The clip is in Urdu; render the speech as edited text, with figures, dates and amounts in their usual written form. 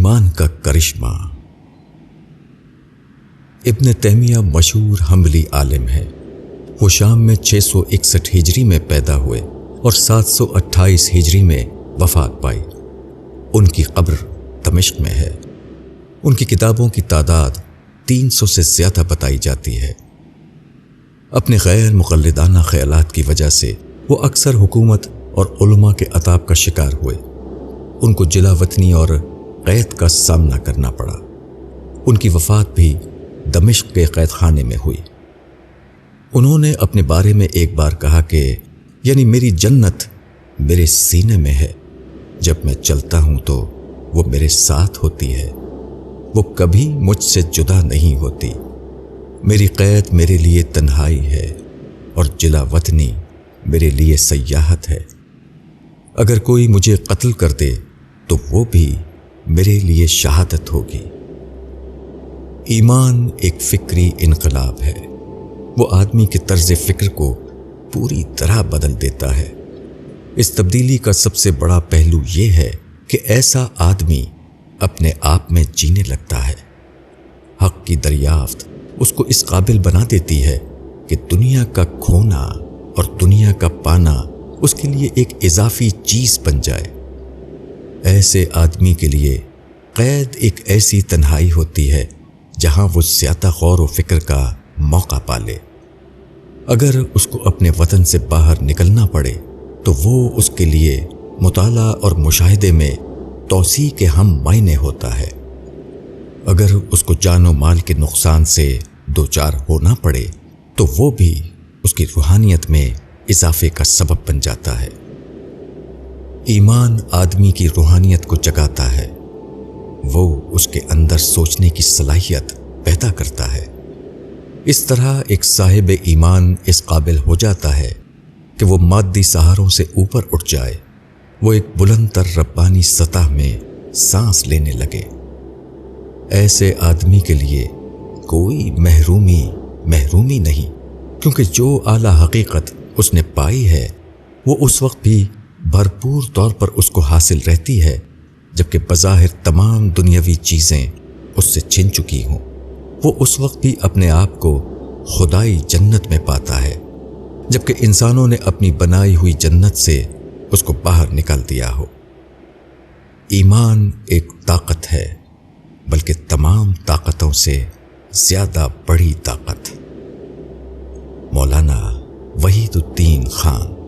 ایمان کا کرشمہ۔ ابن تیمیہ مشہور حنبلی عالم ہیں۔ وہ شام میں 661 ہجری میں پیدا ہوئے اور 728 ہجری میں وفات پائی۔ ان کی قبر دمشق میں ہے۔ ان کی کتابوں کی تعداد 300 سے زیادہ بتائی جاتی ہے۔ اپنے غیر مقلدانہ خیالات کی وجہ سے وہ اکثر حکومت اور علماء کے عطاب کا شکار ہوئے۔ ان کو جلا وطنی اور قید کا سامنا کرنا پڑا۔ ان کی وفات بھی دمشق کے قید خانے میں ہوئی۔ انہوں نے اپنے بارے میں ایک بار کہا کہ یعنی میری جنت میرے سینے میں ہے، جب میں چلتا ہوں تو وہ میرے ساتھ ہوتی ہے، وہ کبھی مجھ سے جدا نہیں ہوتی۔ میری قید میرے لیے تنہائی ہے اور جلا وطنی میرے لیے سیاحت ہے۔ اگر کوئی مجھے قتل کر دے تو وہ بھی میرے لیے شہادت ہوگی۔ ایمان ایک فکری انقلاب ہے۔ وہ آدمی کے طرز فکر کو پوری طرح بدل دیتا ہے۔ اس تبدیلی کا سب سے بڑا پہلو یہ ہے کہ ایسا آدمی اپنے آپ میں جینے لگتا ہے۔ حق کی دریافت اس کو اس قابل بنا دیتی ہے کہ دنیا کا کھونا اور دنیا کا پانا اس کے لیے ایک اضافی چیز بن جائے۔ ایسے آدمی کے لیے قید ایک ایسی تنہائی ہوتی ہے جہاں وہ زیادہ غور و فکر کا موقع پالے۔ اگر اس کو اپنے وطن سے باہر نکلنا پڑے تو وہ اس کے لیے مطالعہ اور مشاہدے میں توسیع کے ہم معنی ہوتا ہے۔ اگر اس کو جان و مال کے نقصان سے دوچار ہونا پڑے تو وہ بھی اس کی روحانیت میں اضافے کا سبب بن جاتا ہے۔ ایمان آدمی کی روحانیت کو جگاتا ہے۔ وہ اس کے اندر سوچنے کی صلاحیت پیدا کرتا ہے۔ اس طرح ایک صاحب ایمان اس قابل ہو جاتا ہے کہ وہ مادی سہاروں سے اوپر اٹھ جائے، وہ ایک بلند تر ربانی سطح میں سانس لینے لگے۔ ایسے آدمی کے لیے کوئی محرومی نہیں، کیونکہ جو اعلیٰ حقیقت اس نے پائی ہے وہ اس وقت بھی بھرپور طور پر اس کو حاصل رہتی ہے جبکہ بظاہر تمام دنیاوی چیزیں اس سے چھن چکی ہوں۔ وہ اس وقت بھی اپنے آپ کو خدائی جنت میں پاتا ہے جبکہ انسانوں نے اپنی بنائی ہوئی جنت سے اس کو باہر نکال دیا ہو۔ ایمان ایک طاقت ہے، بلکہ تمام طاقتوں سے زیادہ بڑی طاقت۔ مولانا وحید الدین خان۔